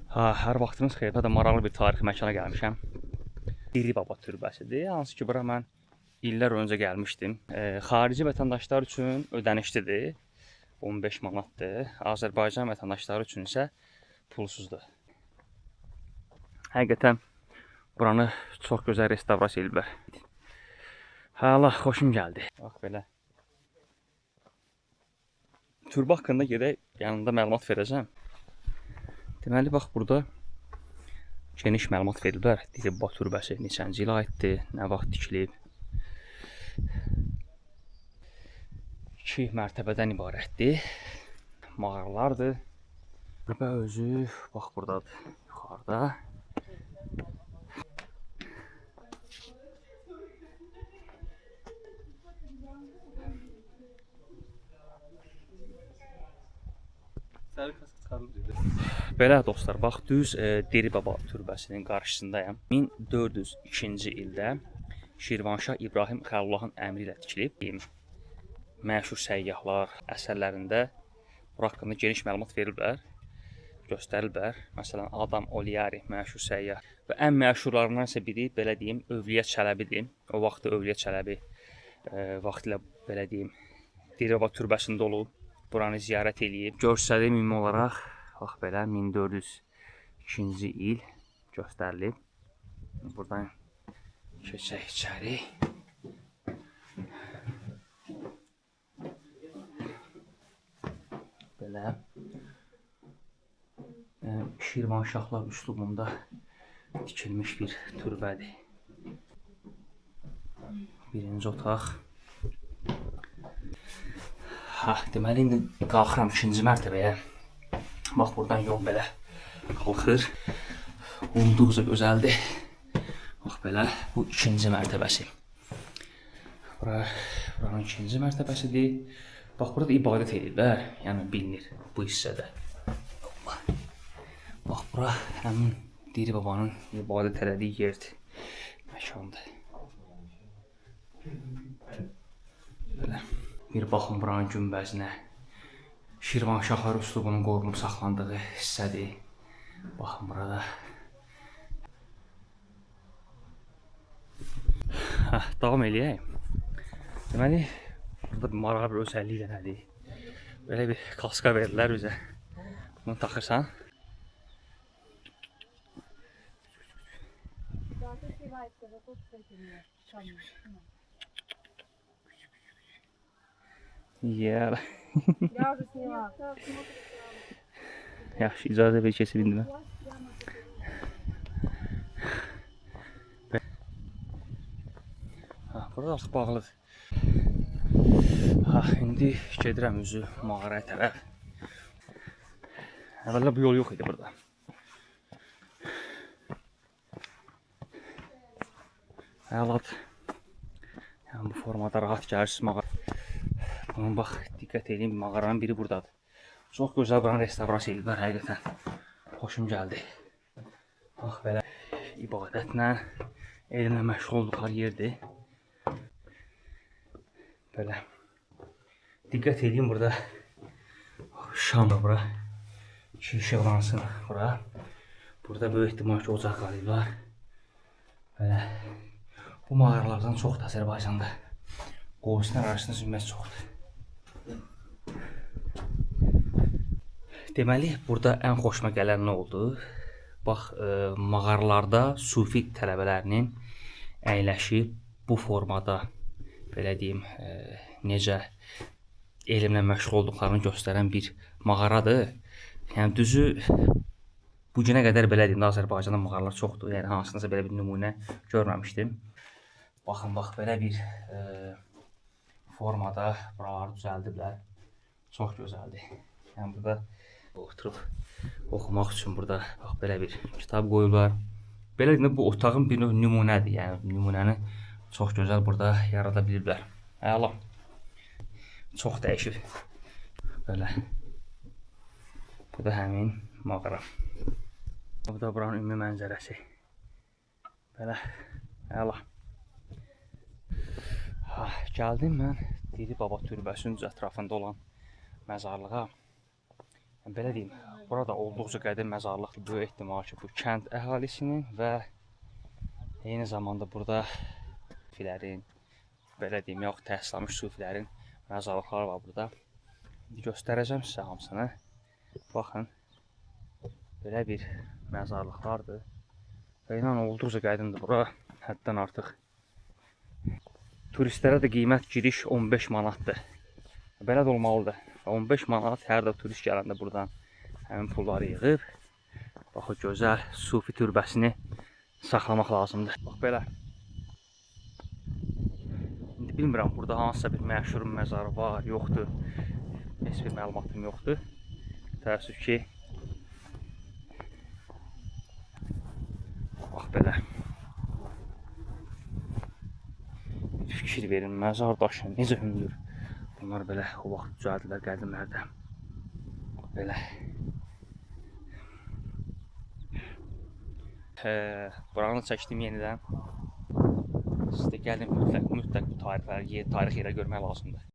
Hər vaxtınız xeyir. Hətta maraqlı bir tarixi məkana gəlmişəm. Diri Baba türbəsidir. Hansı ki, bura mən illər öncə gəlmişdim. Xarici vətəndaşlar üçün ödənişlidir. 15 manatdır. Azərbaycan vətəndaşları üçün isə pulsuzdur. Həqiqətən buranı çox gözəl restavrasiya ediblər. Allah, xoşum gəldi. Bax belə. Türbə haqqında gedək, yanında məlumat verəcəm. Deməli, bax burada geniş məlumat verirlər. Diri Baba türbəsi neçənci ilə aiddir, nə vaxt tikilib. 2 mərtəbədən ibarətdir. Mağaralardır. Türbə özü bax buradadır, yuxarıda. Belə dostlar, bax düz Diri Baba türbəsinin qarşısındayım. 1402-ci ildə Şirvanşah İbrahim Xəlilullahın əmri ilə tikilib. Məşhur səyyahlar əsərlərində bu haqqında geniş məlumat verirlər, göstərirlər. Məsələn, Adam Oliari məşhur səyyah və ən məşhurlarından isə biri, belə deyim, Övliya Çələbidir. O vaxtda Övliya Çələbi vaxtilə, belə deyim, Diri Baba türbəsində olub, buranı ziyarət eləyib. Görsəli ümumi olaraq bax belə 1402-ci il göstərilib. Buradan keçək içəri. Belə Şirvanşahlar üslubunda tikilmiş bir türbədir. Birinci otaq. Deməli, indi qalxıram 2-ci mərtəbəyə. Bax, buradan yol belə qalxır. Olduqca gözəldir. Bax belə, bu 2-ci mərtəbəsi. Buranın 2-ci mərtəbəsidir. Bax, burada ibadət edirlər, yəni bilinir bu hissədə. Bax, bura həmin Diri Babanın ibadət elədiyi yerdir, məkandır. Belə. Bir baxın buranın günbəzinə. Şirvanşahlar üslubunun qorunub saxlandığı hissədir. Baxın burada. Davam eləyək. Deməli, burada bir maraqlı bir özəlliyi də nədir? Belə bir kaska verirlər bizə. Bunu taxırsan. Yeah. Yaxşı, icazə ver keçib indi mən. Burada artıq bağlıdır. İndi gedirəm üzü mağaraya tərəf. Əvvəllər bu yol yox idi burada. Əladır. Yəni bu formada rahat gəlirsiniz mağara. Bunun bax, diqqət edin, mağaranın biri buradadır. Çox gözəl buranı restavrasiya ediblər, həqiqətən. Xoşum gəldi. Bax, belə ibadətlə, elmlə məşğul olduqları yerdir. Belə. Diqqət edin, burada şam da bura. İki işıqlansın bura. Burada böyük ehtimal ki, ocaq qalıyıblar. Belə. Bu mağaralardan çoxdur Azərbaycanda. Qoğuslar arasında zümrət çoxdur. Deməli, burada ən xoşuma gələn nə oldu? Bax, mağaralarda sufi tələbələrinin əyləşib bu formada, belə deyim, necə elmlə məşğul olduqlarını göstərən bir mağaradır. Yəni, düzü, bu günə qədər belə deyim, Azərbaycanda mağaralar çoxdur. Yəni, hansınızsa belə bir nümunə görməmişdim. Baxın, bax, belə bir formada buraları düzəldiblər. Çox gözəldir. Yəni, burada oturub oxumaq üçün burada bax, belə bir kitab qoyublar. Belə deyim, bu otağın bir nümunədir. Yəni, nümunəni çox gözəl burada yarada biliblər. Əla. Çox dəyişib. Belə. Bu da həmin mağara. Bu da buranın ümumi mənzərəsi. Belə. Əla. Gəldim mən Diri Baba türbəsinin ətrafında olan məzarlığa. Belə deyim, Burada olduqca qədim məzarlıqdır. Böyük ehtimal ki, bu kənd əhalisinin və eyni zamanda burada sufilərin, belə deyim, yox təhsillanmış sufilərin məzarlıqları var burada. İndi göstərəcəm sizə hamısını. Baxın, belə bir məzarlıqlardır. Və inan olduqca qədimdir bura, həddən artıq. Turistlərə də qiymət giriş 15 manatdır. Belə də olmalıdır. 15 manat hər də turist gələndə buradan həmin pulları yığıb, bax o gözəl sufi türbəsini saxlamaq lazımdır. Bax belə. İndi bilmirəm burada hansısa bir məşhur məzar var, yoxdur. Heç bir məlumatım yoxdur. Təəssüf ki, bax belə. Fikir verin, məzar daşı necə hündür. Bunlar belə o vaxt düzəldilər qədimlərdə. Belə. Buranı çəkdim yenidən. Siz də gəlin mütləq bu tarix yerə görmək lazımdır.